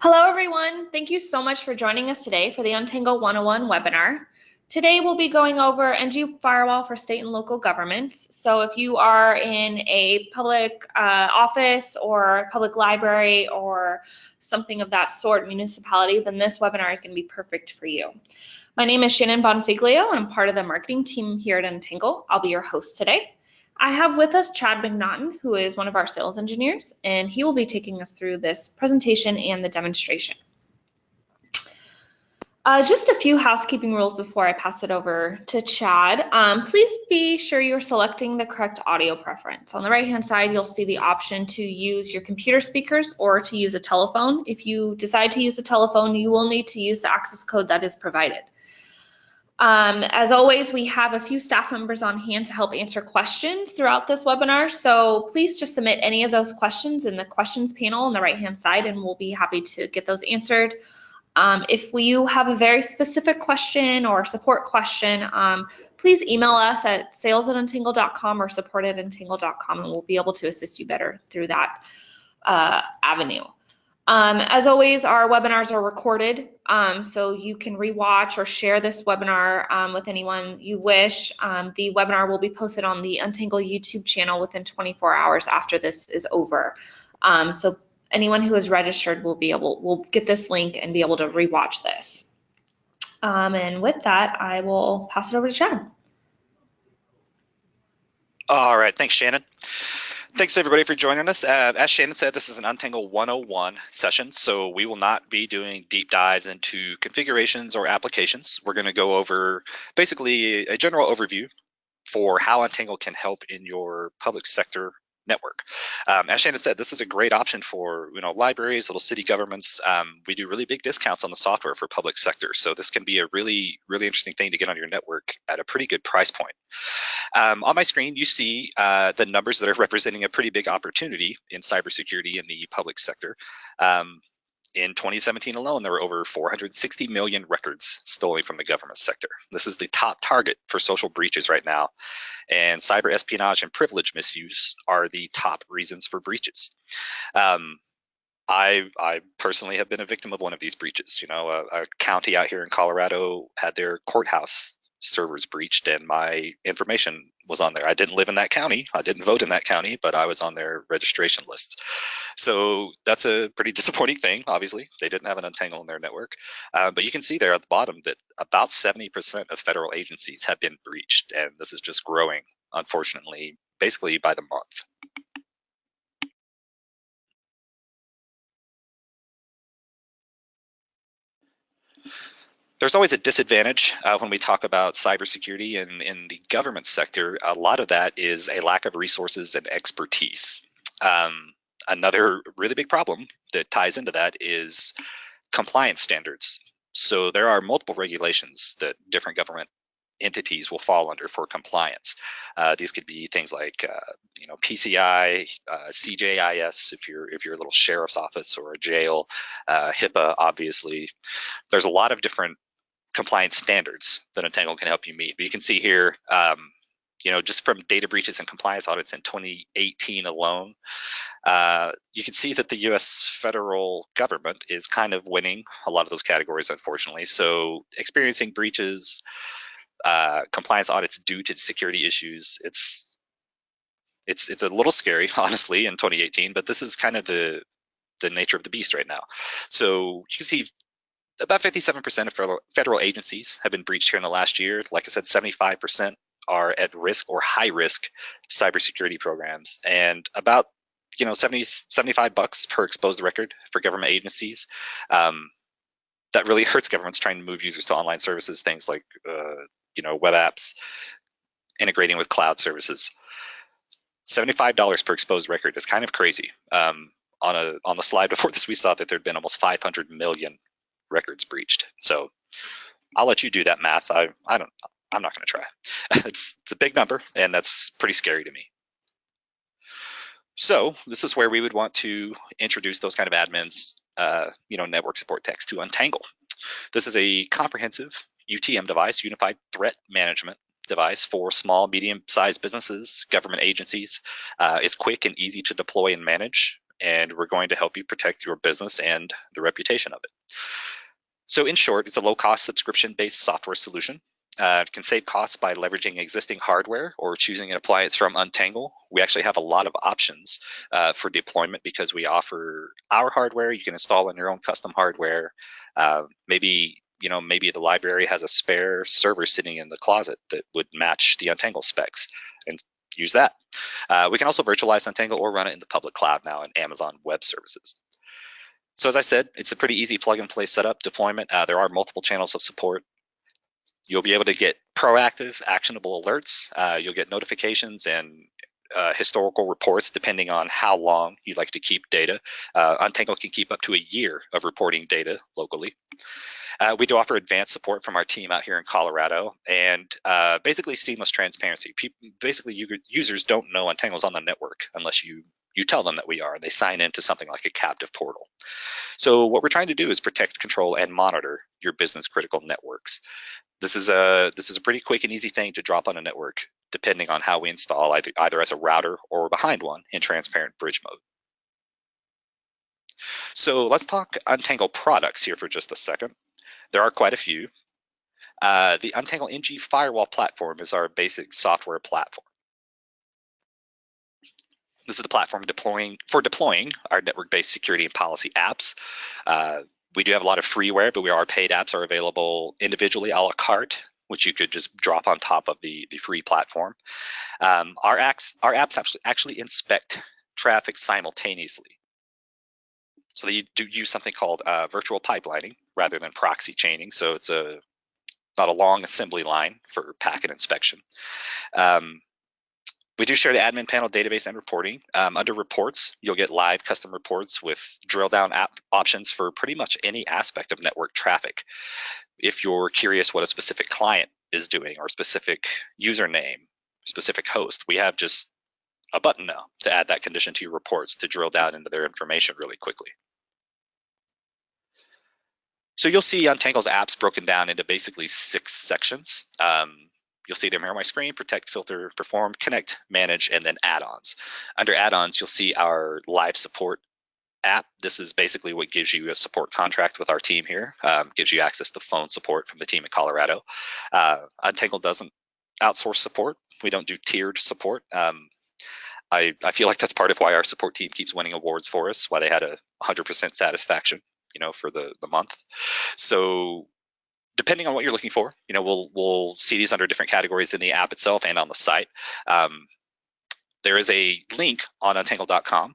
Hello, everyone. Thank you so much for joining us today for the Untangle 101 webinar. Today, we'll be going over NG Firewall for state and local governments. So if you are in a public office or public library or something of that sort, municipality, then this webinar is going to be perfect for you. My name is Shannon Bonfiglio, and I'm part of the marketing team here at Untangle. I'll be your host today. I have with us Chad McNaughton, who is one of our sales engineers, and he will be taking us through this presentation and the demonstration. Just a few housekeeping rules before I pass it over to Chad. Please be sure you're selecting the correct audio preference. On the right-hand side, you'll see the option to use your computer speakers or to use a telephone. If you decide to use a telephone, you will need to use the access code that is provided. As always, we have a few staff members on hand to help answer questions throughout this webinar, so please just submit any of those questions in the questions panel on the right-hand side, and we'll be happy to get those answered. If you have a very specific question or support question, please email us at sales@untangle.com or support@untangle.com, and we'll be able to assist you better through that avenue. As always, our webinars are recorded, so you can rewatch or share this webinar with anyone you wish. The webinar will be posted on the Untangle YouTube channel within 24 hours after this is over. So anyone who is registered will get this link and be able to rewatch this. And with that, I will pass it over to Chad. All right, thanks, Shannon. Thanks everybody for joining us. As Shannon said, this is an Untangle 101 session, so we will not be doing deep dives into configurations or applications. We're going to go over basically a general overview for how Untangle can help in your public sector network. As Shannon said, this is a great option for libraries, little city governments. We do really big discounts on the software for public sector, so this can be a really interesting thing to get on your network at a pretty good price point. On my screen, you see the numbers that are representing a pretty big opportunity in cybersecurity in the public sector. In 2017 alone, there were over 460 million records stolen from the government sector. This is the top target for social breaches right now. And cyber espionage and privilege misuse are the top reasons for breaches. I personally have been a victim of one of these breaches. A county out here in Colorado had their courthouse servers breached and my information was on there. I didn't live in that county. I didn't vote in that county, but I was on their registration lists. So that's a pretty disappointing thing. Obviously, they didn't have an Untangle in their network. But you can see there at the bottom that about 70% of federal agencies have been breached. And this is just growing, unfortunately, basically by the month. There's always a disadvantage when we talk about cybersecurity in the government sector. A lot of that is a lack of resources and expertise. Another really big problem that ties into that is compliance standards. So there are multiple regulations that different government entities will fall under for compliance. These could be things like PCI, CJIS if you're a little sheriff's office or a jail, HIPAA, obviously. There's a lot of different compliance standards that Untangle can help you meet. But you can see here, just from data breaches and compliance audits in 2018 alone, you can see that the U.S. federal government is kind of winning a lot of those categories, unfortunately. So experiencing breaches, compliance audits due to security issues, it's a little scary, honestly, in 2018. But this is kind of the nature of the beast right now. So you can see about 57% of federal agencies have been breached here in the last year. Like I said, 75% are at risk or high risk cybersecurity programs, and about $75 per exposed record for government agencies. That really hurts governments trying to move users to online services, things like web apps, integrating with cloud services. $75 per exposed record is kind of crazy. On the slide before this, we saw that there'd been almost 500 million records breached. So I'll let you do that math. I'm not going to try. It's a big number, and that's pretty scary to me. So this is where we would want to introduce those kind of admins, network support techs to Untangle. This is a comprehensive UTM device, Unified Threat Management device for small, medium-sized businesses, government agencies. It's quick and easy to deploy and manage. and we're going to help you protect your business and the reputation of it. So in short, it's a low-cost subscription-based software solution. It can save costs by leveraging existing hardware or choosing an appliance from Untangle. We actually have a lot of options for deployment because we offer our hardware. You can install on your own custom hardware. Maybe the library has a spare server sitting in the closet that would match the Untangle specs, and use that. We can also virtualize Untangle or run it in the public cloud now in Amazon Web Services. So as I said, it's a pretty easy plug-and-play setup deployment. There are multiple channels of support. You'll be able to get proactive, actionable alerts. You'll get notifications and historical reports depending on how long you'd like to keep data. Untangle can keep up to a year of reporting data locally. We do offer advanced support from our team out here in Colorado, and basically seamless transparency. Basically, users don't know Untangle's on the network unless you tell them that we are, and they sign into something like a captive portal. So what we're trying to do is protect, control, and monitor your business critical networks. This is a pretty quick and easy thing to drop on a network, depending on how we install, either as a router or behind one in transparent bridge mode. So let's talk Untangle products here for just a second. There are quite a few. The Untangle NG Firewall Platform is our basic software platform. This is the platform for deploying our network-based security and policy apps. We do have a lot of freeware, but our paid apps are available individually a la carte, which you could just drop on top of the free platform. Our apps actually inspect traffic simultaneously. So they do use something called virtual pipelining rather than proxy chaining. So it's not a long assembly line for packet inspection. We do share the admin panel database and reporting. Under reports, you'll get live custom reports with drill down app options for pretty much any aspect of network traffic. If you're curious what a specific client is doing or specific username, specific host, we have just a button now to add that condition to your reports to drill down into their information really quickly. So you'll see Untangle's apps broken down into basically 6 sections. You'll see them here on my screen: protect, filter, perform, connect, manage, and then add-ons. Under add-ons, you'll see our live support app. This is basically what gives you a support contract with our team here, gives you access to phone support from the team in Colorado. Untangle doesn't outsource support. We don't do tiered support. I feel like that's part of why our support team keeps winning awards for us, why they had a 100% satisfaction, for the month. So depending on what you're looking for, we'll see these under different categories in the app itself and on the site. There is a link on untangle.com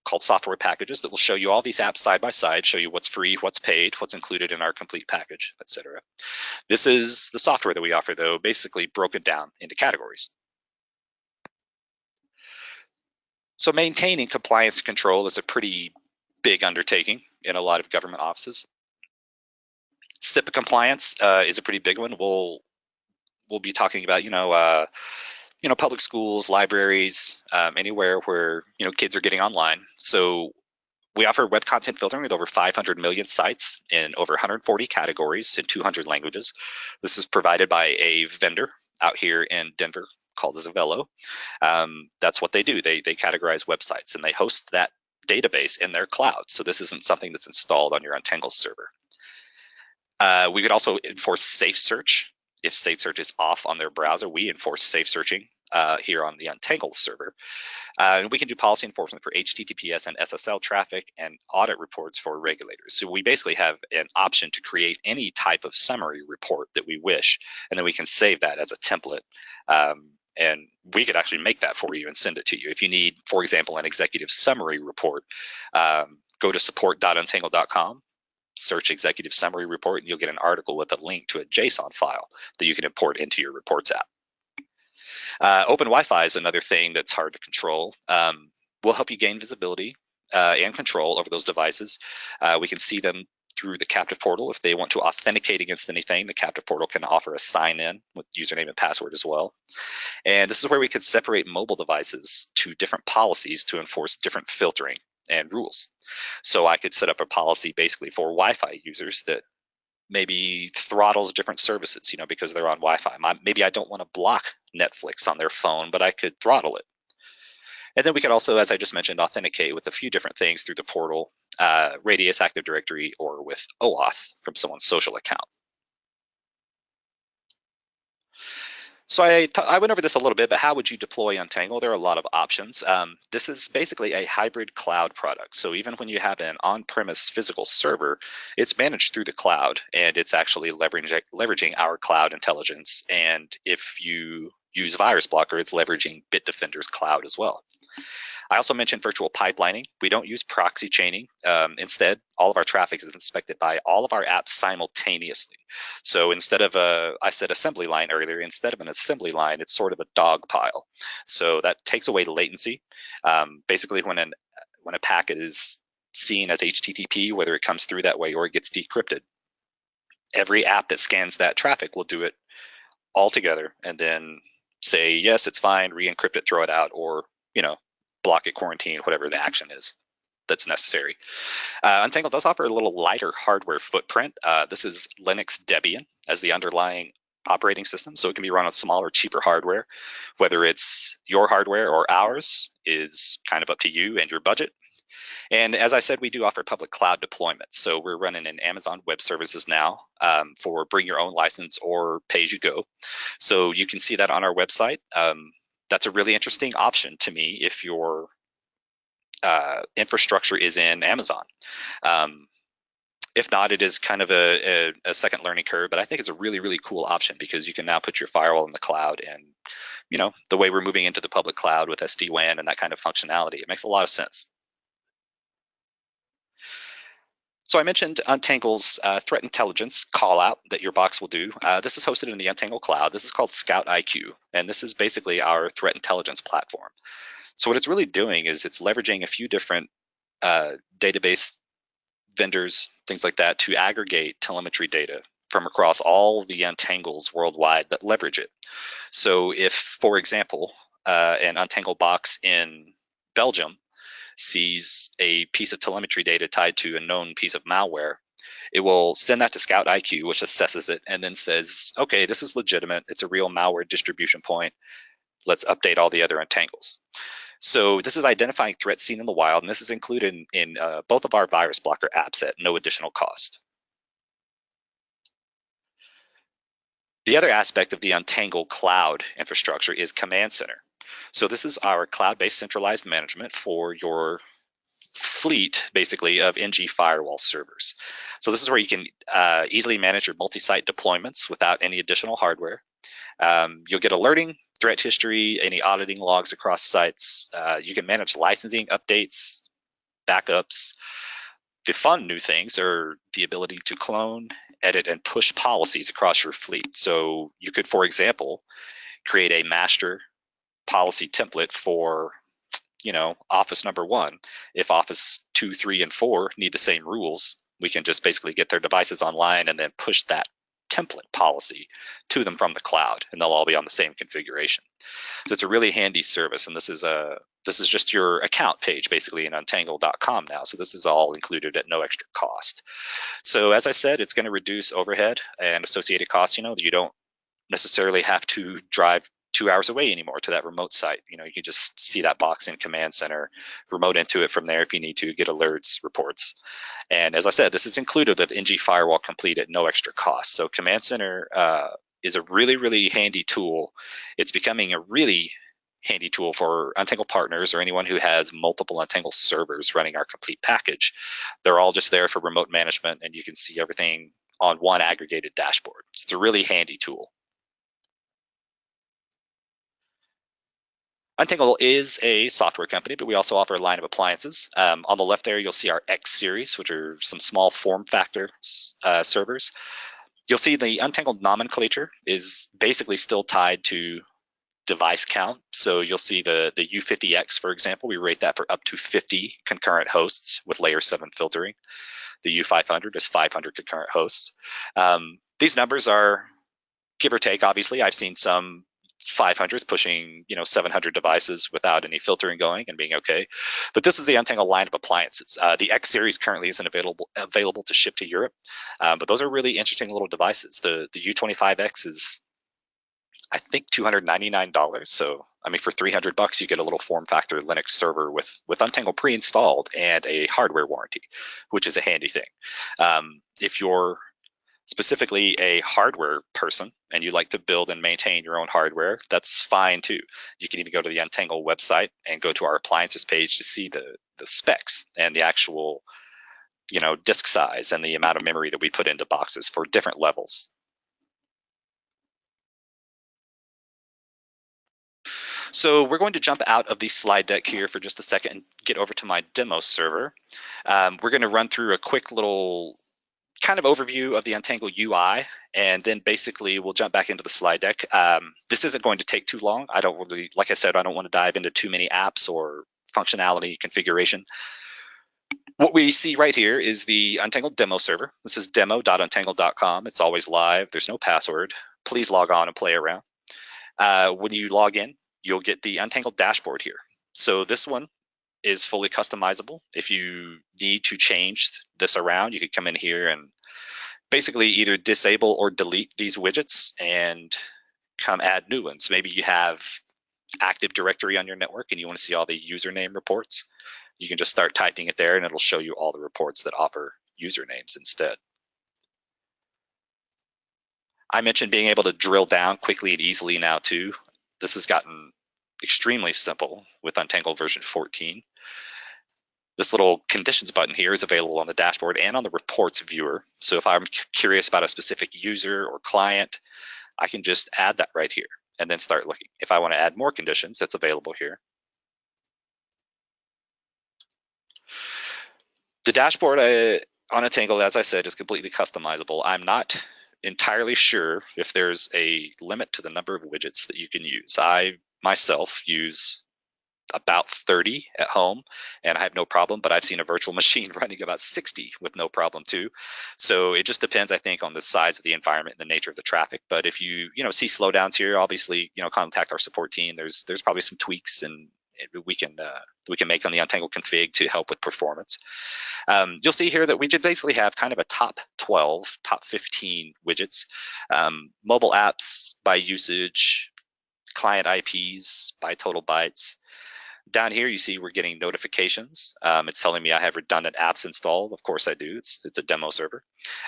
called software packages that will show you all these apps side by side, show you what's free, what's paid, what's included in our complete package, etc. This is the software that we offer, though, basically broken down into categories. So maintaining compliance and control is a pretty big undertaking in a lot of government offices. SIPA compliance is a pretty big one. We'll be talking about, public schools, libraries, anywhere where, kids are getting online. So we offer web content filtering with over 500 million sites in over 140 categories in 200 languages. This is provided by a vendor out here in Denver called Zavello. That's what they do. They categorize websites and they host that database in their cloud. So this isn't something that's installed on your Untangle server. We could also enforce safe search. If safe search is off on their browser, we enforce safe searching here on the Untangle server. And we can do policy enforcement for HTTPS and SSL traffic and audit reports for regulators. So we basically have an option to create any type of summary report that we wish, and then we can save that as a template. And we could actually make that for you and send it to you. If you need, for example, an executive summary report, go to support.untangle.com. Search executive summary report, and you'll get an article with a link to a JSON file that you can import into your reports app. Open Wi-Fi is another thing that's hard to control. We'll help you gain visibility and control over those devices. We can see them through the captive portal. If they want to authenticate against anything, the captive portal can offer a sign-in with username and password as well. And this is where we can separate mobile devices to different policies to enforce different filtering and rules. So I could set up a policy basically for Wi-Fi users that maybe throttles different services, because they're on Wi-Fi. Maybe I don't want to block Netflix on their phone, but I could throttle it. And then we could also, as I just mentioned, authenticate with a few different things through the portal, Radius Active Directory, or with OAuth from someone's social account. So I went over this a little bit, but how would you deploy Untangle? There are a lot of options. This is basically a hybrid cloud product. So even when you have an on-premise physical server, it's managed through the cloud, and it's actually leveraging our cloud intelligence. And if you use Virus Blocker, it's leveraging Bitdefender's cloud as well. I also mentioned virtual pipelining. We don't use proxy chaining. Instead, all of our traffic is inspected by all of our apps simultaneously. So instead of I said assembly line earlier, instead of an assembly line, it's sort of a dog pile. So that takes away latency. Basically, when a packet is seen as HTTP, whether it comes through that way or it gets decrypted, every app that scans that traffic will do it all together and then say, yes, it's fine, re-encrypt it, throw it out, or, block it, quarantine, whatever the action is that's necessary. Untangle does offer a little lighter hardware footprint. This is Linux Debian as the underlying operating system, so it can be run on smaller, cheaper hardware. Whether it's your hardware or ours is kind of up to you and your budget. And as I said, we do offer public cloud deployments. So we're running in Amazon Web Services now for bring your own license or pay as you go. So you can see that on our website. That's a really interesting option to me if your infrastructure is in Amazon. If not, it is kind of a second learning curve, but I think it's a really, really cool option because you can now put your firewall in the cloud, and the way we're moving into the public cloud with SD-WAN and that kind of functionality, it makes a lot of sense. So I mentioned Untangle's threat intelligence call out that your box will do. This is hosted in the Untangle cloud. This is called Scout IQ, and this is basically our threat intelligence platform. So what it's really doing is it's leveraging a few different database vendors, things like that, to aggregate telemetry data from across all the Untangles worldwide that leverage it. So if, for example, an Untangle box in Belgium sees a piece of telemetry data tied to a known piece of malware, it will send that to Scout IQ, which assesses it and then says, okay, this is legitimate. It's a real malware distribution point. Let's update all the other Untangles. So this is identifying threats seen in the wild, and this is included in both of our Virus Blocker apps at no additional cost. The other aspect of the Untangle cloud infrastructure is Command Center. So this is our cloud-based centralized management for your fleet, basically, of NG Firewall servers. So this is where you can easily manage your multi-site deployments without any additional hardware. You'll get alerting, threat history, any auditing logs across sites. You can manage licensing, updates, backups. The fun new things are the ability to clone, edit, and push policies across your fleet. So you could, for example, create a master policy template for Office number 1. If Office 2, 3, and 4 need the same rules, we can just basically get their devices online and then push that template policy to them from the cloud, and they'll all be on the same configuration. So it's a really handy service, and this is just your account page basically in untangle.com now. So this is all included at no extra cost. So as I said, it's going to reduce overhead and associated costs. You don't necessarily have to drive 2 hours away anymore to that remote site. You can just see that box in Command Center, remote into it from there if you need to, get alerts, reports. And as I said, this is included with NG Firewall Complete at no extra cost. So Command Center is a really, really handy tool. It's becoming a really handy tool for Untangle partners or anyone who has multiple Untangle servers running our complete package. They're all just there for remote management, and you can see everything on one aggregated dashboard. So it's a really handy tool. Untangle is a software company, but we also offer a line of appliances. On the left there, you'll see our XSeries, which are some small form factor servers. You'll see the Untangled nomenclature is basically still tied to device count. So you'll see the U50X, for example, we rate that for up to 50 concurrent hosts with layer 7 filtering. The U500 is 500 concurrent hosts. These numbers are give or take, obviously. I've seen some 500s pushing 700 devices without any filtering going and being okay. But this is the Untangle line of appliances. The X series currently isn't available to ship to Europe, but those are really interesting little devices. The U25X is I think $299. So, I mean, for $300, you get a little form factor Linux server with Untangle pre-installed and a hardware warranty, which is a handy thing. If you're specifically a hardware person and you like to build and maintain your own hardware, that's fine too. You can even go to the Untangle website and go to our appliances page to see the specs and the actual, disk size and the amount of memory that we put into boxes for different levels. So we're going to jump out of the slide deck here for just a second and get over to my demo server. We're going to run through a quick little kind of overview of the Untangle UI, and then basically we'll jump back into the slide deck. This isn't going to take too long. I don't really, like I said, I don't want to dive into too many apps or functionality configuration. What we see right here is the Untangle demo server. This is demo.untangle.com. It's always live. There's no password. Please log on and play around. When you log in, you'll get the Untangle dashboard here. So this one is fully customizable. If you need to change this around, you could come in here and basically either disable or delete these widgets and come add new ones. Maybe you have Active Directory on your network and you want to see all the username reports. You can just start typing it there and it'll show you all the reports that offer usernames instead. I mentioned being able to drill down quickly and easily now too. This has gotten extremely simple with Untangle version 14. This little conditions button here is available on the dashboard and on the reports viewer. So if I'm curious about a specific user or client, I can just add that right here and then start looking. If I want to add more conditions, that's available here. The dashboard on Untangle, as I said, is completely customizable. I'm not entirely sure if there's a limit to the number of widgets that you can use. I myself use about 30 at home and I have no problem, but I've seen a virtual machine running about 60 with no problem too. So it just depends, I think, on the size of the environment and the nature of the traffic. But if you see slowdowns here, obviously contact our support team. There's probably some tweaks and we can make on the Untangle config to help with performance. You'll see here that we just basically have kind of a top 12, top 15 widgets, mobile apps by usage, client IPs by total bytes. Down here, you see we're getting notifications. It's telling me I have redundant apps installed. Of course I do. It's a demo server.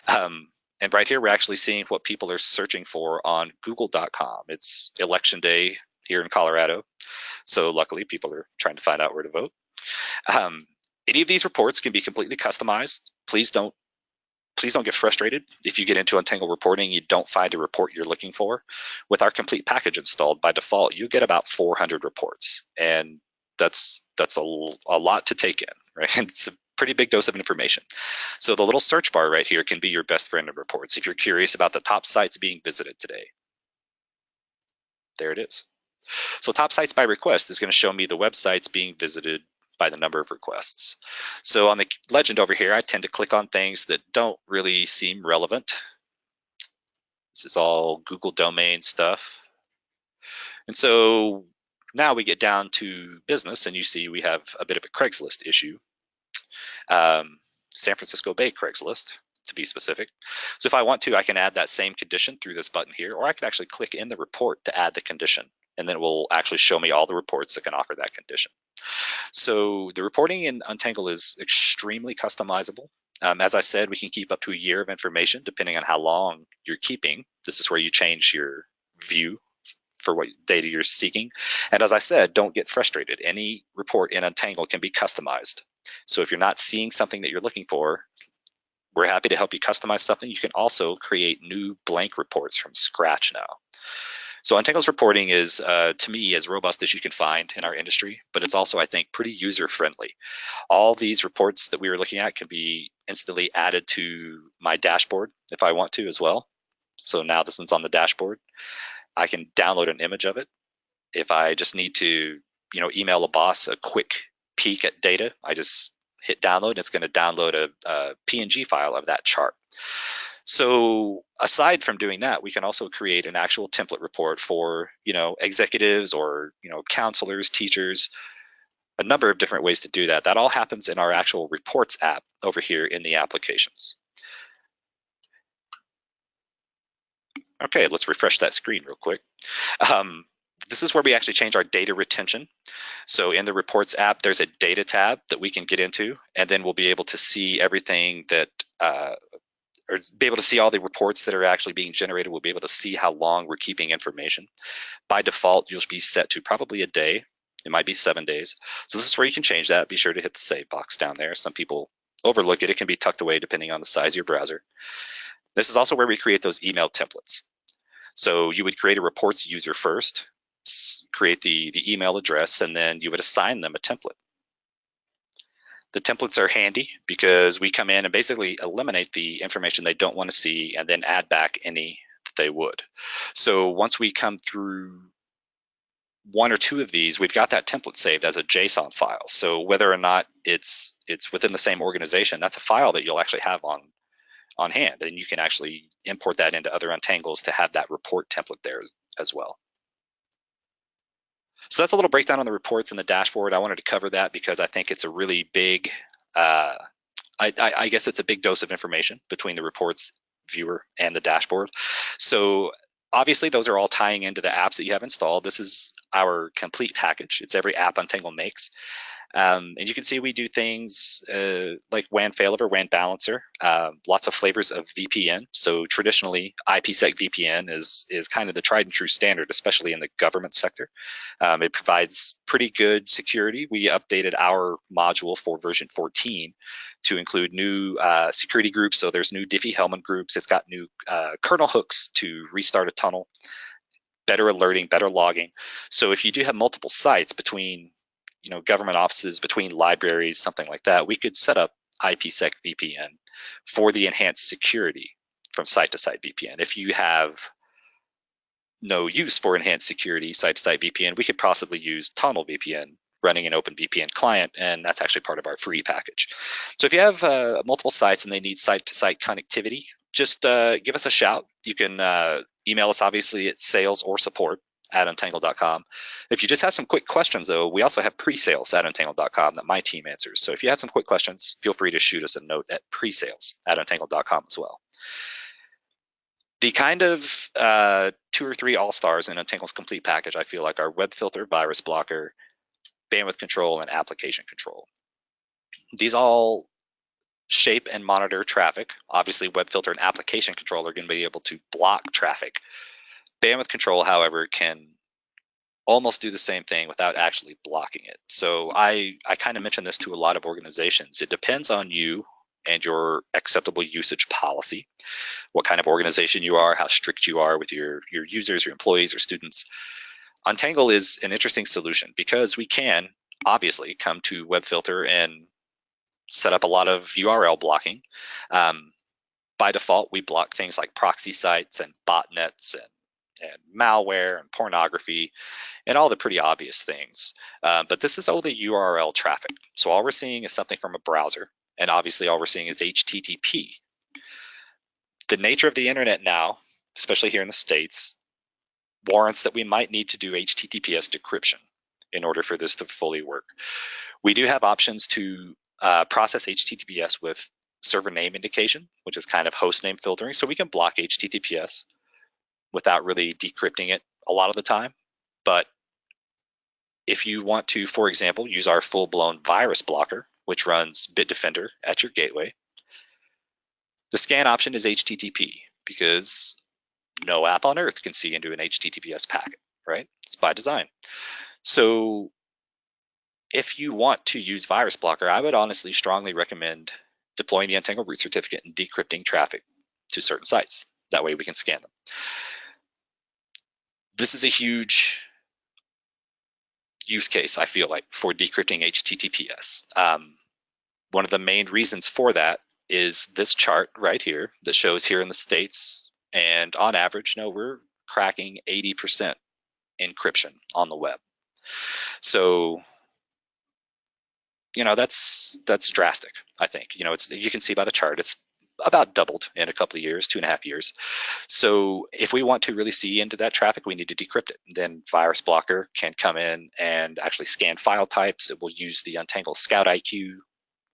And right here, we're actually seeing what people are searching for on google.com. It's election day here in Colorado. So luckily, people are trying to find out where to vote. Any of these reports can be completely customized. Please don't get frustrated if you get into Untangle reporting and you don't find a report you're looking for. With our complete package installed, by default, you get about 400 reports. And that's a lot to take in, right? It's a pretty big dose of information. So the little search bar right here can be your best friend of reports if you're curious about the top sites being visited today. There it is. So top sites by request is going to show me the websites being visited by the number of requests. So on the legend over here, I tend to click on things that don't really seem relevant. This is all Google domain stuff. And so now we get down to business and you see we have a bit of a Craigslist issue. San Francisco Bay Craigslist, to be specific. So if I want to, I can add that same condition through this button here, or I can actually click in the report to add the condition, and then it will actually show me all the reports that can offer that condition. So the reporting in Untangle is extremely customizable. As I said, we can keep up to a year of information depending on how long you're keeping. This is where you change your view for what data you're seeking. And as I said, don't get frustrated. Any report in Untangle can be customized. So if you're not seeing something that you're looking for, we're happy to help you customize something. You can also create new blank reports from scratch now. So Untangle's reporting is, to me, as robust as you can find in our industry, but it's also, I think, pretty user-friendly. All these reports that we were looking at can be instantly added to my dashboard if I want to as well. So now this one's on the dashboard. I can download an image of it. If I just need to, email a boss a quick peek at data, I just hit download. It's going to download a PNG file of that chart. So aside from doing that, we can also create an actual template report for, executives or, counselors, teachers, a number of different ways to do that. That all happens in our actual reports app over here in the applications. Okay, let's refresh that screen real quick. This is where we actually change our data retention. So in the Reports app, there's a data tab that we can get into, and then we'll be able to see everything that, or be able to see all the reports that are actually being generated. We'll be able to see how long we're keeping information. By default, you'll be set to probably a day. It might be 7 days. So this is where you can change that. Be sure to hit the save box down there. Some people overlook it. It can be tucked away depending on the size of your browser. This is also where we create those email templates. So you would create a reports user first, create the email address, and then you would assign them a template. The templates are handy because we come in and basically eliminate the information they don't want to see and then add back any that they would. So once we come through one or two of these, we've got that template saved as a JSON file. So whether or not it's within the same organization, that's a file that you'll actually have on hand, and you can actually import that into other untangles to have that report template there as well. So that's a little breakdown on the reports and the dashboard. I wanted to cover that because I think it's a really big, I guess it's a big dose of information between the reports viewer and the dashboard. So obviously those are all tying into the apps that you have installed. This is our complete package. It's every app Untangle makes. And you can see we do things like WAN failover, WAN balancer, lots of flavors of VPN. So traditionally, IPsec VPN is kind of the tried and true standard, especially in the government sector. It provides pretty good security. We updated our module for version 14 to include new security groups. So there's new Diffie-Hellman groups. It's got new kernel hooks to restart a tunnel, better alerting, better logging. So if you do have multiple sites between government offices, between libraries, something like that, we could set up IPsec VPN for the enhanced security from site-to-site VPN. If you have no use for enhanced security site-to-site VPN, we could possibly use Tunnel VPN running an OpenVPN client, and that's actually part of our free package. So if you have multiple sites and they need site-to-site connectivity, just give us a shout. You can email us, obviously, at sales or support@untangle.com. If you just have some quick questions, though, we also have presales@untangle.com that my team answers. So if you have some quick questions, feel free to shoot us a note at presales@untangle.com as well. The kind of 2 or 3 all-stars in Untangle's complete package, I feel like, are web filter, virus blocker, bandwidth control, and application control. These all shape and monitor traffic. Obviously, web filter and application control are going to be able to block traffic. Bandwidth control, however, can almost do the same thing without actually blocking it. So I kind of mentioned this to a lot of organizations. It depends on you and your acceptable usage policy, what kind of organization you are, how strict you are with your users, your employees, or students. Untangle is an interesting solution because we can obviously come to web filter and set up a lot of URL blocking. By default, we block things like proxy sites and botnets and malware and pornography and all the pretty obvious things. But this is all the URL traffic. So all we're seeing is something from a browser, and obviously all we're seeing is HTTP. The nature of the internet now, especially here in the States, warrants that we might need to do HTTPS decryption in order for this to fully work. We do have options to process HTTPS with server name indication, which is kind of host name filtering. So we can block HTTPS without really decrypting it a lot of the time. But if you want to, for example, use our full-blown virus blocker, which runs Bitdefender at your gateway, the scan option is HTTP because no app on earth can see into an HTTPS packet, right? It's by design. So if you want to use virus blocker, I would honestly strongly recommend deploying the Untangle root certificate and decrypting traffic to certain sites. That way we can scan them. This is a huge use case, I feel like, for decrypting HTTPS. One of the main reasons for that is this chart right here that shows here in the States, and on average, we're cracking 80% encryption on the web. So, that's drastic, I think. You can see by the chart, it's about doubled in a couple of years, 2.5 years. So if we want to really see into that traffic, we need to decrypt it. Then Virus Blocker can come in and actually scan file types. It will use the Untangle Scout IQ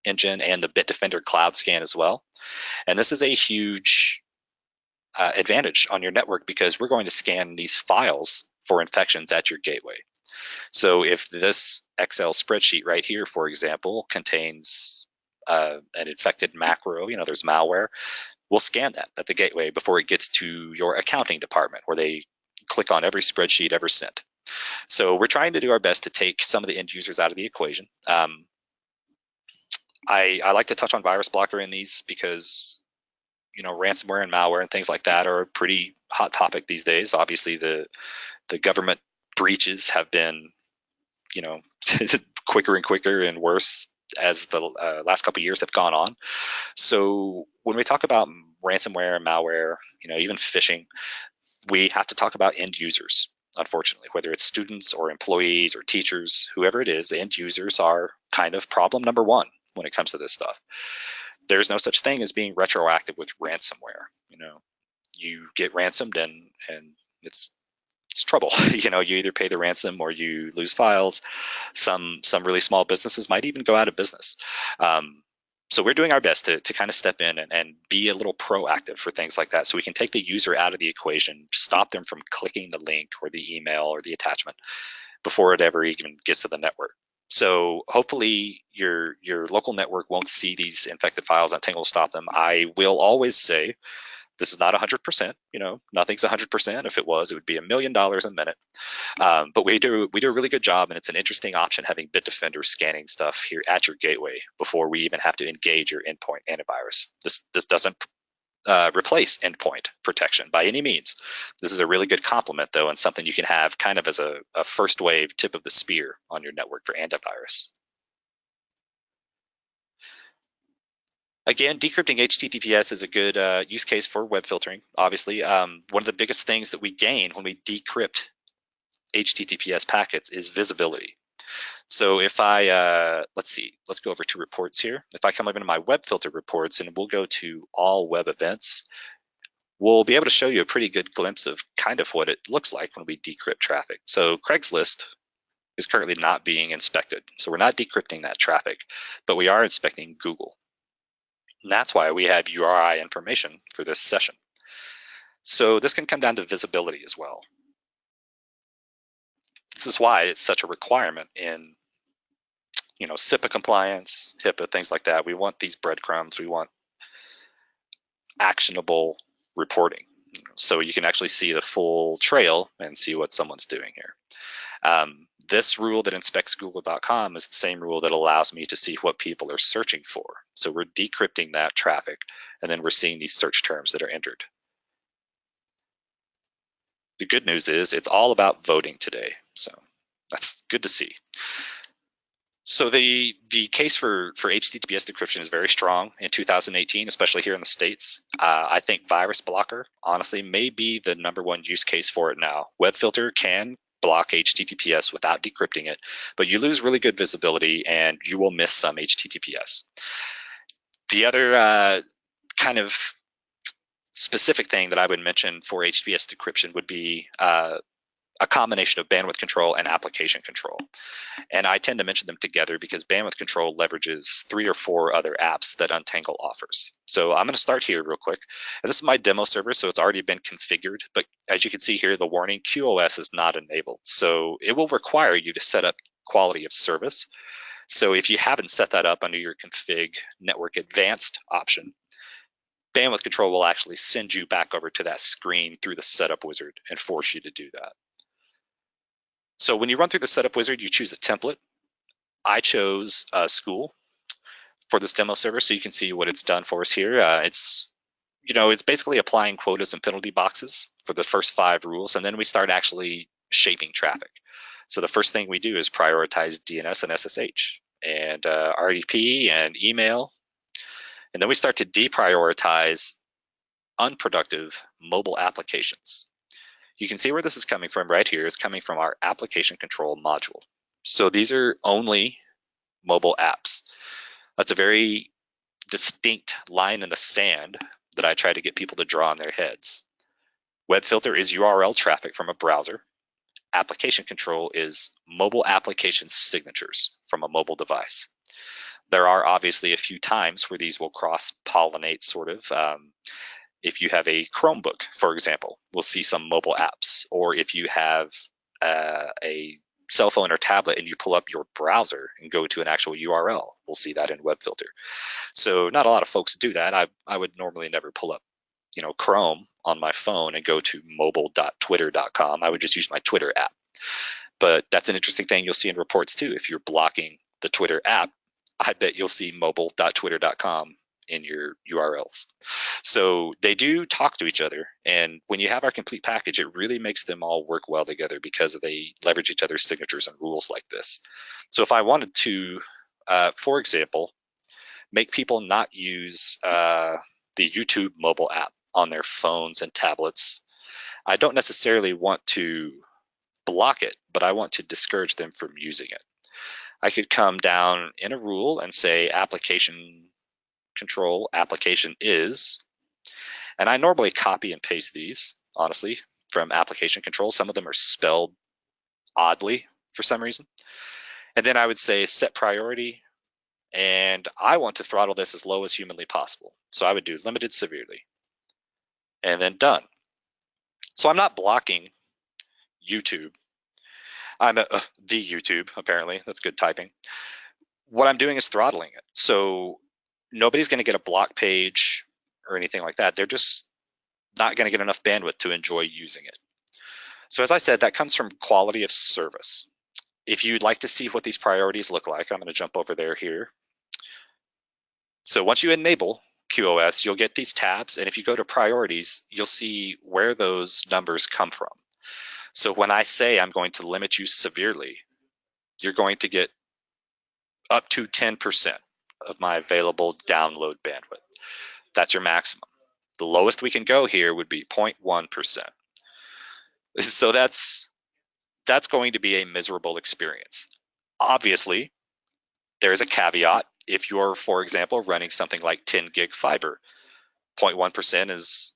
engine and the Bitdefender Cloud Scan as well. And this is a huge advantage on your network because we're going to scan these files for infections at your gateway. So if this Excel spreadsheet right here, for example, contains an infected macro, there's malware, we'll scan that at the gateway before it gets to your accounting department where they click on every spreadsheet ever sent. So we're trying to do our best to take some of the end users out of the equation. I like to touch on virus blocker in these because ransomware and malware and things like that are a pretty hot topic these days. Obviously, the government breaches have been quicker and quicker and worse as the last couple of years have gone on. So when we talk about ransomware, malware, even phishing, we have to talk about end users. Unfortunately, whether it's students or employees or teachers, whoever it is, end users are kind of problem number one when it comes to this stuff. There's no such thing as being retroactive with ransomware. You get ransomed and it's trouble. You either pay the ransom or you lose files. Some really small businesses might even go out of business. So we're doing our best to kind of step in and be a little proactive for things like that, so we can take the user out of the equation, stop them from clicking the link or the email or the attachment before it ever even gets to the network. So hopefully your local network won't see these infected files. Untangle will stop them. I will always say this is not 100%. Nothing's 100%. If it was, it would be $1 million a minute. But we do a really good job, and it's an interesting option having Bitdefender scanning stuff here at your gateway before we even have to engage your endpoint antivirus. This doesn't replace endpoint protection by any means. This is a really good complement, though, and something you can have kind of as a first wave tip of the spear on your network for antivirus. Again, decrypting HTTPS is a good use case for web filtering. Obviously, one of the biggest things that we gain when we decrypt HTTPS packets is visibility. So if I, let's go over to reports here. If I come over to my web filter reports and we'll go to all web events, we'll be able to show you a pretty good glimpse of kind of what it looks like when we decrypt traffic. So Craigslist is currently not being inspected. So we're not decrypting that traffic, but we are inspecting Google. And that's why we have URI information for this session. So this can come down to visibility as well. This is why it's such a requirement in SIPA compliance, HIPAA, things like that. We want these breadcrumbs. We want actionable reporting, so you can actually see the full trail and see what someone's doing here. This rule that inspects google.com is the same rule that allows me to see what people are searching for. So we're decrypting that traffic, and then we're seeing these search terms that are entered. The good news is it's all about voting today, so that's good to see. So the case for HTTPS decryption is very strong in 2018, especially here in the States. I think virus blocker, honestly, may be the #1 use case for it now. Web filter can block HTTPS without decrypting it, but you lose really good visibility and you will miss some HTTPS. The other kind of specific thing that I would mention for HTTPS decryption would be a combination of bandwidth control and application control. And I tend to mention them together because bandwidth control leverages 3 or 4 other apps that Untangle offers. So I'm going to start here real quick. And this is my demo server, so it's already been configured. But as you can see here, the warning QoS is not enabled. So it will require you to set up quality of service. So if you haven't set that up under your config network advanced option, bandwidth control will actually send you back over to that screen through the setup wizard and force you to do that. So when you run through the setup wizard, you choose a template. I chose school for this demo server, so you can see what it's done for us here. It's basically applying quotas and penalty boxes for the first 5 rules, and then we start actually shaping traffic. So the first thing we do is prioritize DNS and SSH and RDP and email, and then we start to deprioritize unproductive mobile applications. You can see where this is coming from right here. It's coming from our application control module. So these are only mobile apps. That's a very distinct line in the sand that I try to get people to draw in their heads. Web filter is URL traffic from a browser. Application control is mobile application signatures from a mobile device. There are obviously a few times where these will cross-pollinate sort of. If you have a Chromebook, for example, we'll see some mobile apps. Or if you have a cell phone or tablet and you pull up your browser and go to an actual URL, we'll see that in Web Filter. So not a lot of folks do that. I would normally never pull up, Chrome on my phone and go to mobile.twitter.com. I would just use my Twitter app. But that's an interesting thing you'll see in reports too. If you're blocking the Twitter app, I bet you'll see mobile.twitter.com in your URLs. So they do talk to each other. And when you have our complete package, it really makes them all work well together because they leverage each other's signatures and rules like this. So if I wanted to, for example, make people not use the YouTube mobile app on their phones and tablets, I don't necessarily want to block it, but I want to discourage them from using it. I could come down in a rule and say application control application is, and I normally copy and paste these, honestly, from application control. Some of them are spelled oddly for some reason. And then I would say set priority, and I want to throttle this as low as humanly possible. So I would do limited severely, and then done. So I'm not blocking YouTube. I'm the YouTube, apparently. That's good typing. What I'm doing is throttling it. So nobody's going to get a block page or anything like that. They're just not going to get enough bandwidth to enjoy using it. So as I said, that comes from quality of service. If you'd like to see what these priorities look like, I'm going to jump over there here. So once you enable QoS, you'll get these tabs. And if you go to priorities, you'll see where those numbers come from. So when I say I'm going to limit you severely, you're going to get up to 10% of my available download bandwidth. That's your maximum. The lowest we can go here would be 0.1%. So that's going to be a miserable experience. Obviously, there's a caveat. If you're, for example, running something like 10 gig fiber, 0.1% is,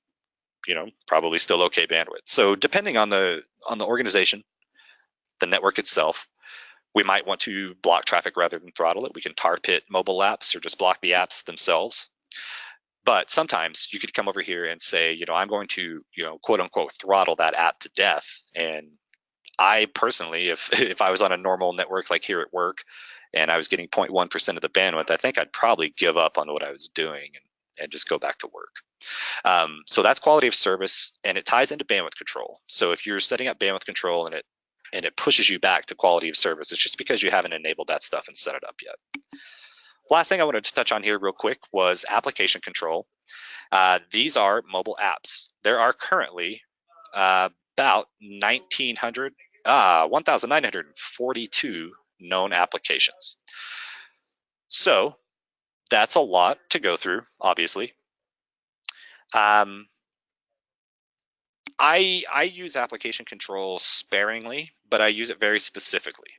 probably still okay bandwidth. So depending on the organization, the network itself, we might want to block traffic rather than throttle it. We can tar pit mobile apps or just block the apps themselves. But sometimes you could come over here and say, I'm going to, quote unquote, throttle that app to death. And I personally, if I was on a normal network like here at work and I was getting 0.1% of the bandwidth, I think I'd probably give up on what I was doing and just go back to work. So that's quality of service, and it ties into bandwidth control. So if you're setting up bandwidth control and it pushes you back to quality of service, it's just because you haven't enabled that stuff and set it up yet. Last thing I wanted to touch on here real quick was application control. These are mobile apps. There are currently about 1,942 known applications. So that's a lot to go through, obviously. I use application control sparingly, but I use it very specifically.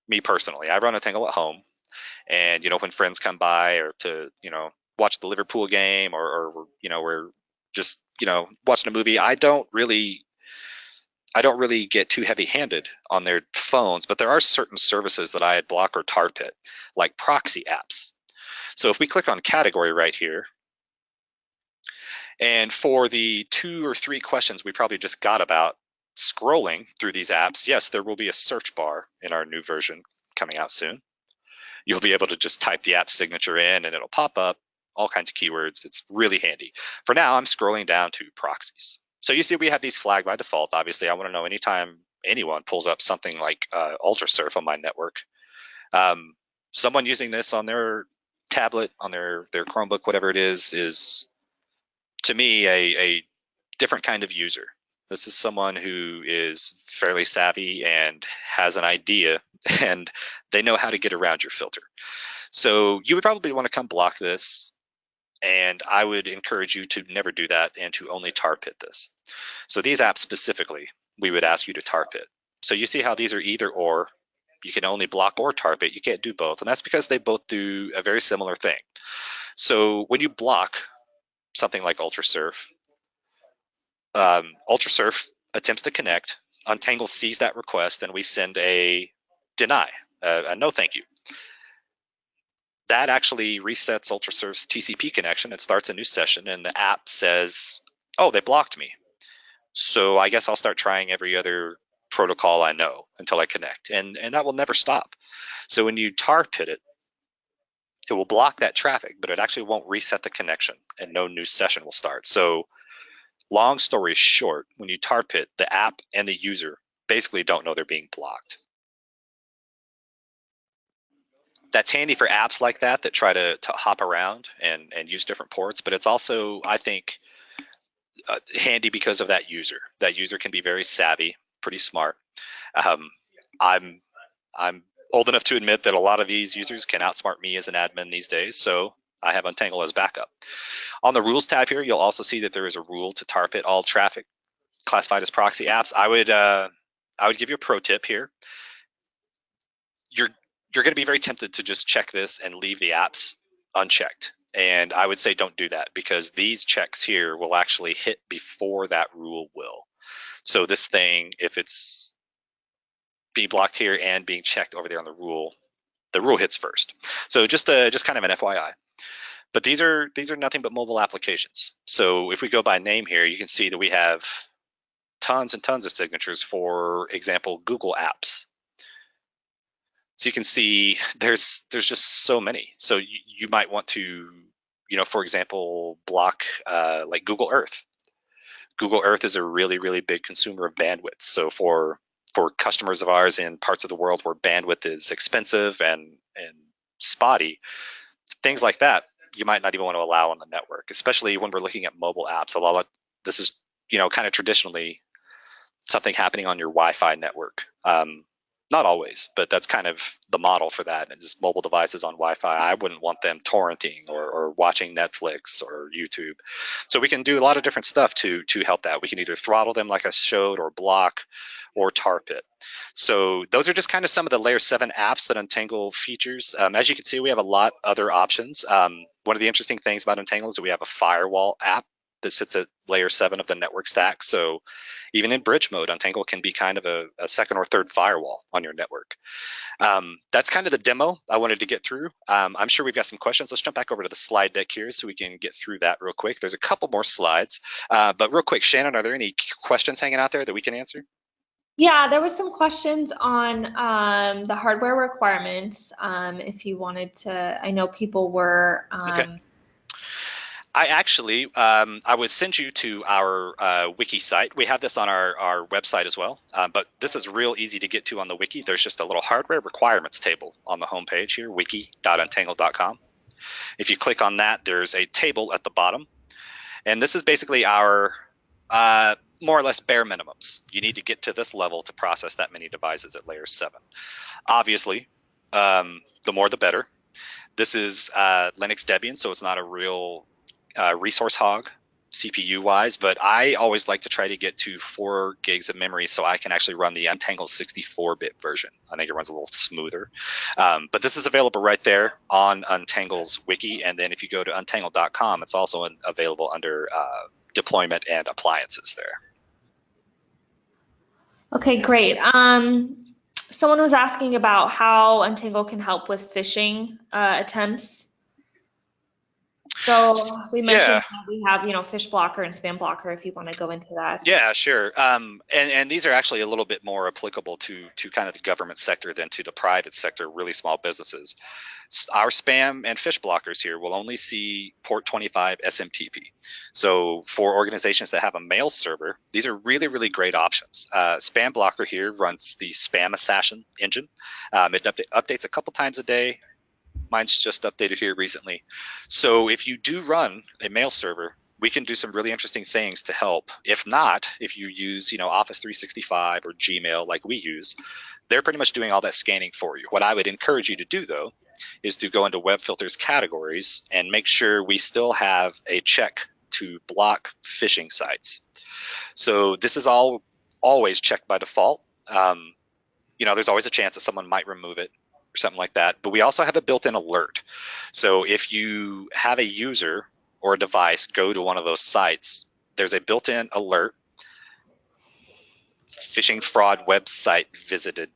Me personally, I run Untangle at home, and when friends come by or to watch the Liverpool game or we're just watching a movie, I don't really get too heavy-handed on their phones, but there are certain services that I block or tar pit, like proxy apps. So if we click on category right here, and for the 2 or 3 questions we probably just got about scrolling through these apps, yes, there will be a search bar in our new version coming out soon. You'll be able to just type the app signature in and it'll pop up all kinds of keywords. It's really handy. For now, I'm scrolling down to proxies. So you see we have these flagged by default. Obviously, I want to know anytime anyone pulls up something like UltraSurf on my network. Someone using this on their tablet, on their Chromebook, whatever it is to me a different kind of user. This is someone who is fairly savvy and has an idea, and they know how to get around your filter. So you would probably want to come block this, and I would encourage you to never do that and to only tar pit this. So these apps specifically, we would ask you to tar pit. So you see how these are either or. You can only block or tar pit. You can't do both, and that's because they both do a very similar thing. So when you block something like UltraSurf, UltraSurf attempts to connect, Untangle sees that request, and we send a deny, a no thank you. that actually resets UltraSurf's TCP connection. It starts a new session, and the app says, oh, they blocked me. So I guess I'll start trying every other protocol I know until I connect, and that will never stop. So when you tar pit it, it will block that traffic, but it actually won't reset the connection, and no new session will start. So long story short, when you tar pit, the app and the user basically don't know they're being blocked. That's handy for apps like that try to hop around and use different ports, but it's also, I think, handy because of that user. That user can be very savvy, pretty smart. I'm old enough to admit that a lot of these users can outsmart me as an admin these days, so I have Untangle as backup. On the rules tab here, you'll also see that there is a rule to tar pit all traffic classified as proxy apps. I would give you a pro tip here. You're going to be very tempted to just check this and leave the apps unchecked. And I would say don't do that, because these checks here will actually hit before that rule will. So this thing, if it's being blocked here and being checked over there on the rule hits first. So just kind of an FYI. But these are nothing but mobile applications. So if we go by name here, you can see that we have tons and tons of signatures. For example, Google Apps. So you can see there's just so many. So you might want to, for example, block like Google Earth. Google Earth is a really, really big consumer of bandwidth. So for customers of ours in parts of the world where bandwidth is expensive and spotty, things like that, you might not even want to allow on the network, especially when we're looking at mobile apps. A lot of this is, kind of traditionally something happening on your Wi-Fi network. Not always, but that's kind of the model for that. It's mobile devices on Wi-Fi. I wouldn't want them torrenting or watching Netflix or YouTube. So we can do a lot of different stuff to help that. We can either throttle them like I showed, or block, or tar pit. So those are just kind of some of the layer 7 apps that Untangle features. As you can see, we have a lot other options. One of the interesting things about Untangle is that we have a firewall app that sits at layer 7 of the network stack. So even in bridge mode, Untangle can be kind of a second or third firewall on your network. That's kind of the demo I wanted to get through. I'm sure we've got some questions. Let's jump back over to the slide deck here so we can get through that real quick. There's a couple more slides, but real quick, Shannon, are there any questions hanging out there that we can answer? Yeah, there was some questions on the hardware requirements. If you wanted to, I know people were. Okay. I actually, I would send you to our wiki site. We have this on our website as well, but this is real easy to get to on the wiki. There's just a little hardware requirements table on the homepage here, wiki.untangle.com. If you click on that, there's a table at the bottom, and this is basically our more or less bare minimums. You need to get to this level to process that many devices at layer 7. Obviously, the more the better. This is Linux Debian, so it's not a real resource hog CPU wise, but I always like to try to get to 4 gigs of memory so I can actually run the Untangle 64-bit version. I think it runs a little smoother, but this is available right there on Untangle's wiki, and then if you go to untangle.com, it's also available under deployment and appliances there. Okay, great. Someone was asking about how Untangle can help with phishing attempts. So we mentioned that we have, fish blocker and spam blocker, if you want to go into that. Yeah, sure. And these are actually a little bit more applicable to kind of the government sector than to the private sector, really small businesses. Our spam and fish blockers here will only see port 25 SMTP. So for organizations that have a mail server, these are really, really great options. Spam blocker here runs the spam assassin engine. It updates a couple times a day. Mine's just updated here recently. So if you do run a mail server, we can do some really interesting things to help. If not, if you use, Office 365 or Gmail like we use, they're pretty much doing all that scanning for you. What I would encourage you to do, though, is to go into web filters categories and make sure we still have a check to block phishing sites. So this is always checked by default. There's always a chance that someone might remove it or something like that, but we also have a built-in alert. So if you have a user or a device go to one of those sites, there's a built-in alert, phishing fraud website visited,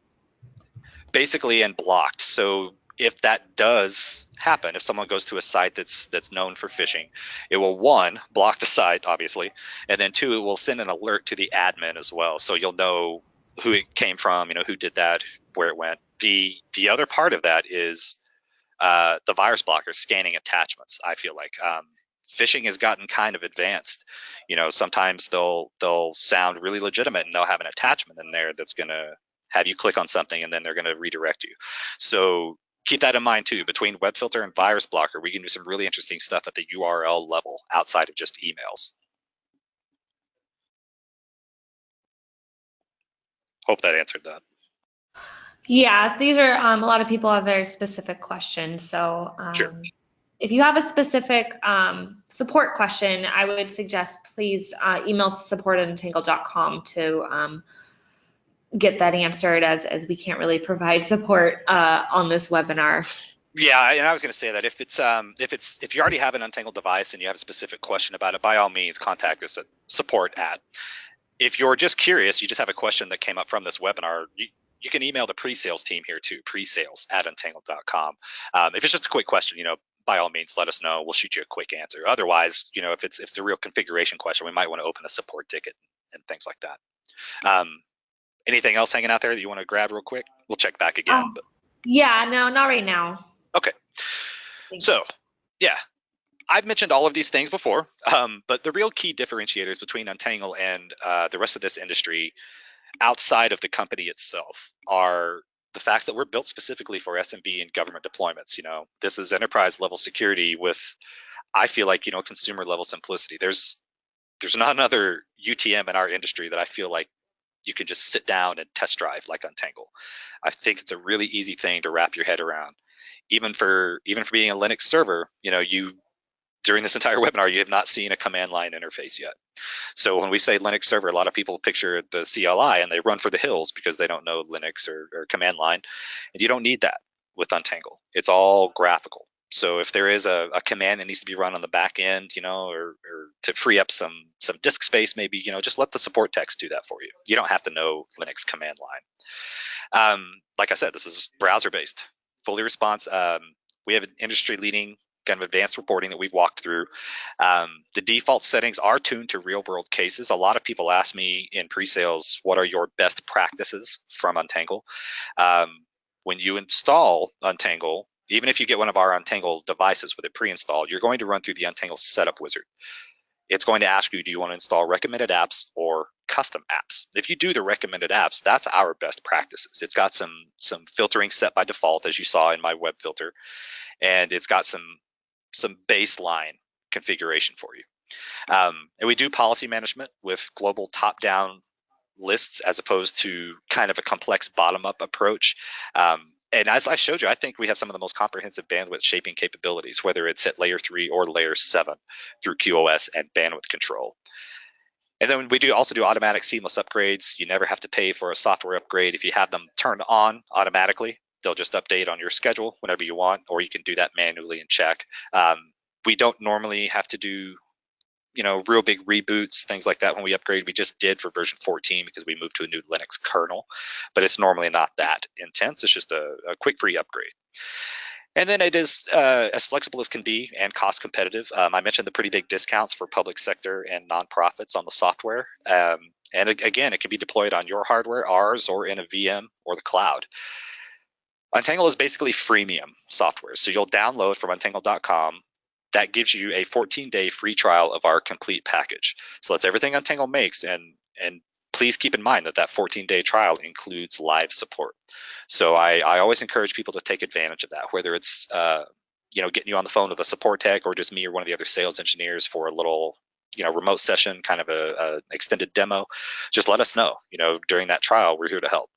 basically, and blocked. So if that does happen, if someone goes to a site that's known for phishing, it will, one, block the site, obviously, and then two, it will send an alert to the admin as well, so you'll know who it came from, who did that, where it went. The other part of that is the virus blockers scanning attachments. I feel like phishing has gotten kind of advanced. Sometimes they'll sound really legitimate and they'll have an attachment in there that's going to have you click on something and then they're going to redirect you. So keep that in mind too. Between web filter and virus blocker, we can do some really interesting stuff at the URL level outside of just emails. Hope that answered that. Yes, these are a lot of people have very specific questions. So Sure. if you have a specific support question, I would suggest please email support@untangle.com to get that answered, as we can't really provide support on this webinar. Yeah, and I was going to say that if you already have an Untangled device and you have a specific question about it, by all means contact us at support@. If you're just curious, you just have a question that came up from this webinar, you can email the pre-sales team here too, presales@untangled.com. If it's just a quick question, by all means, let us know. We'll shoot you a quick answer. Otherwise, if it's a real configuration question, we might want to open a support ticket and things like that. Anything else hanging out there that you want to grab real quick? We'll check back again. Yeah, no, not right now. Okay. So, yeah, I've mentioned all of these things before, but the real key differentiators between Untangle and the rest of this industry outside of the company itself are the facts that we're built specifically for SMB and government deployments. This is enterprise level security with, I feel like, consumer level simplicity. There's not another UTM in our industry that I feel like you can just sit down and test drive like Untangle. I think it's a really easy thing to wrap your head around. Even for being a Linux server, during this entire webinar, you have not seen a command line interface yet. So when we say Linux server, a lot of people picture the CLI and they run for the hills because they don't know Linux or command line. And you don't need that with Untangle. It's all graphical. So if there is a command that needs to be run on the back end, or to free up some disk space, maybe, just let the support text do that for you. You don't have to know Linux command line. Like I said, this is browser based, fully response. We have an industry leading kind of advanced reporting that we've walked through. The default settings are tuned to real world cases. A lot of people ask me in pre-sales, what are your best practices from Untangle? When you install Untangle, even if you get one of our Untangle devices with it pre-installed, you're going to run through the Untangle setup wizard. It's going to ask you, do you want to install recommended apps or custom apps? If you do the recommended apps, that's our best practices. It's got some filtering set by default, as you saw in my web filter, and it's got some baseline configuration for you. And we do policy management with global top-down lists as opposed to kind of a complex bottom-up approach. And as I showed you, I think we have some of the most comprehensive bandwidth shaping capabilities, whether it's at layer 3 or layer 7 through QoS and bandwidth control. And then we also do automatic seamless upgrades. You never have to pay for a software upgrade. If you have them turned on automatically, they'll just update on your schedule whenever you want, or you can do that manually and check. We don't normally have to do, real big reboots, things like that when we upgrade. We just did for version 14 because we moved to a new Linux kernel, but it's normally not that intense. It's just a quick free upgrade. And then it is as flexible as can be and cost competitive. I mentioned the pretty big discounts for public sector and nonprofits on the software. And again, it can be deployed on your hardware, ours, or in a VM or the cloud. Untangle is basically freemium software. So you'll download from untangle.com. That gives you a 14-day free trial of our complete package. So that's everything Untangle makes. And please keep in mind that 14-day trial includes live support. So I always encourage people to take advantage of that, whether it's getting you on the phone with a support tech or just me or one of the other sales engineers for a little remote session, kind of a extended demo. Just let us know. During that trial, we're here to help.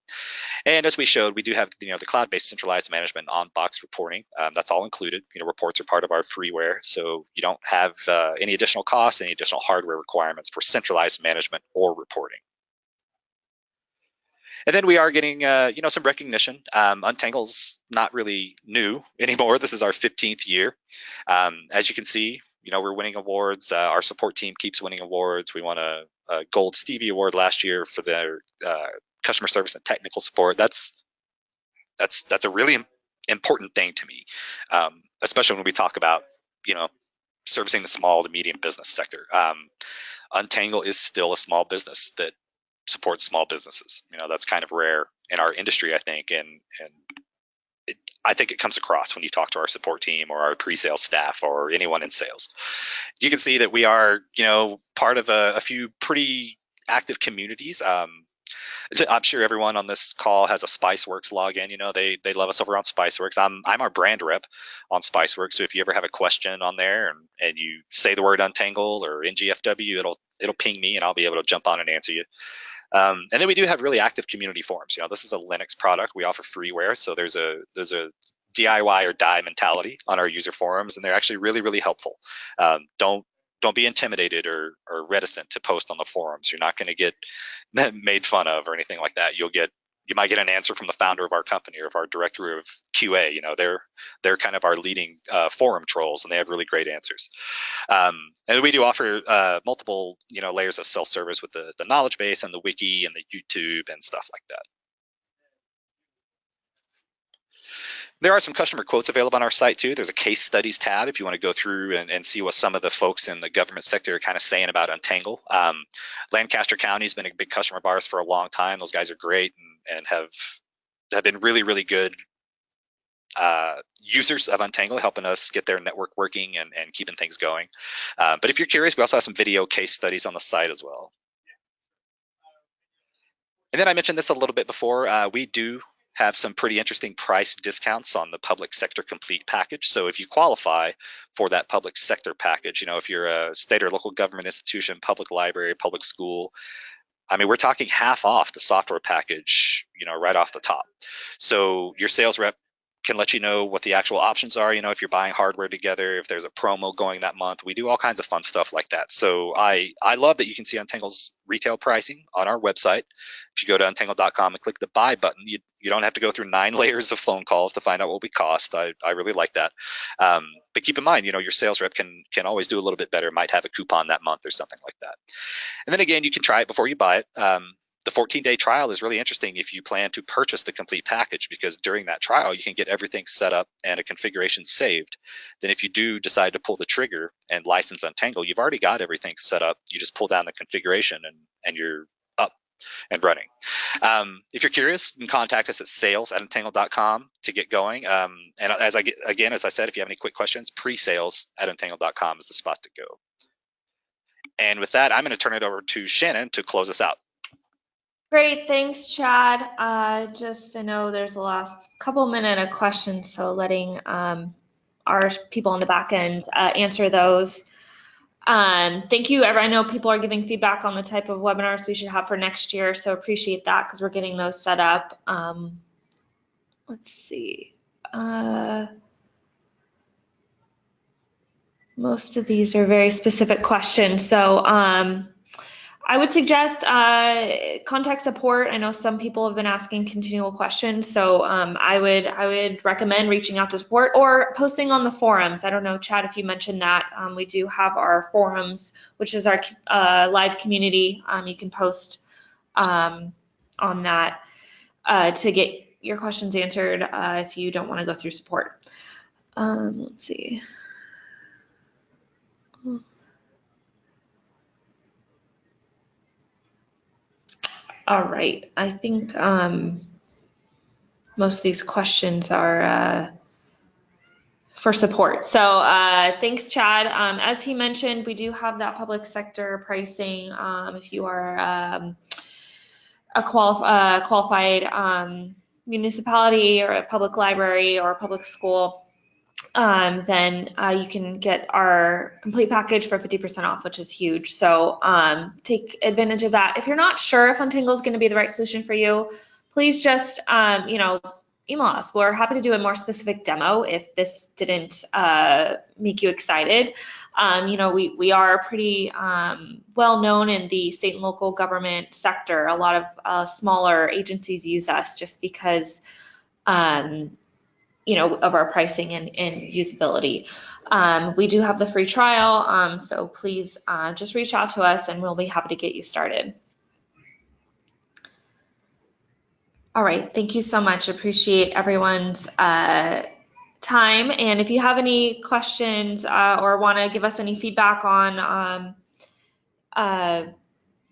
And as we showed, we do have the cloud-based centralized management on-box reporting. That's all included. Reports are part of our freeware, so you don't have any additional costs, any additional hardware requirements for centralized management or reporting. And then we are getting, some recognition. Untangle's not really new anymore. This is our 15th year. As you can see, we're winning awards. Our support team keeps winning awards. We won a Gold Stevie Award last year for their customer service and technical support. That's a really important thing to me, especially when we talk about, servicing the small to medium business sector. Untangle is still a small business that supports small businesses. That's kind of rare in our industry, I think, and I think it comes across when you talk to our support team or our pre-sales staff or anyone in sales. You can see that we are, part of a few pretty active communities. I'm sure everyone on this call has a Spiceworks login. They love us over on Spiceworks. I'm our brand rep on Spiceworks. So if you ever have a question on there and you say the word Untangle or NGFW, it'll ping me and I'll be able to jump on and answer you. And then we do have really active community forums. This is a Linux product. We offer freeware, so there's a DIY or die mentality on our user forums, and they're actually really, really helpful. Don't be intimidated or reticent to post on the forums. You're not going to get made fun of or anything like that. You might get an answer from the founder of our company or of our director of QA. They're kind of our leading forum trolls, and they have really great answers. And we do offer multiple layers of self-service with the knowledge base and the wiki and the YouTube and stuff like that. There are some customer quotes available on our site too. There's a case studies tab if you want to go through and see what some of the folks in the government sector are kind of saying about Untangle. Lancaster County has been a big customer of ours for a long time. Those guys are great and have been really, really good users of Untangle, helping us get their network working and keeping things going. But if you're curious, we also have some video case studies on the site as well. And then I mentioned this a little bit before. We do have some pretty interesting price discounts on the public sector complete package. So if you qualify for that public sector package, if you're a state or local government institution, public library, public school, we're talking half off the software package, right off the top. So your sales rep can let you know what the actual options are. If you're buying hardware together, if there's a promo going that month, we do all kinds of fun stuff like that. So I love that you can see Untangle's retail pricing on our website. If you go to untangle.com and click the buy button, you don't have to go through 9 layers of phone calls to find out what we cost. I really like that. But keep in mind, your sales rep can always do a little bit better, might have a coupon that month or something like that. And then again, you can try it before you buy it. The 14-day trial is really interesting if you plan to purchase the complete package, because during that trial, you can get everything set up and a configuration saved. Then if you do decide to pull the trigger and license Untangle, you've already got everything set up. You just pull down the configuration and you're up and running. If you're curious, you can contact us at sales@untangle.com to get going. And as I said, if you have any quick questions, pre-sales@untangle.com is the spot to go. And with that, I'm going to turn it over to Shannon to close us out. Great, thanks, Chad. I know there's the last couple minute of questions, so letting our people on the back end answer those. Thank you. I know people are giving feedback on the type of webinars we should have for next year, so appreciate that because we're getting those set up. Let's see. Most of these are very specific questions, so I would suggest contact support. I know some people have been asking continual questions, so I would recommend reaching out to support or posting on the forums. I don't know, Chad, if you mentioned that. We do have our forums, which is our live community. You can post on that to get your questions answered if you don't want to go through support. Let's see. All right, I think most of these questions are for support. So thanks, Chad. As he mentioned, we do have that public sector pricing. If you are a qualified municipality or a public library or a public school, then you can get our complete package for 50% off, which is huge. So take advantage of that. If you're not sure if Untangle is going to be the right solution for you, please just email us. We're happy to do a more specific demo if this didn't make you excited. We are pretty well known in the state and local government sector. A lot of smaller agencies use us just because of our pricing and usability. We do have the free trial, so please just reach out to us and we'll be happy to get you started. All right, thank you so much. Appreciate everyone's time. And if you have any questions or want to give us any feedback on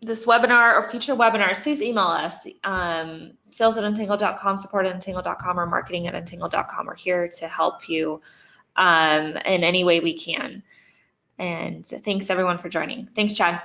this webinar or future webinars, please email us, sales@untangle.com, support@untangle.com, or marketing@untangle.com. We're here to help you in any way we can. And thanks everyone for joining. Thanks, Chad.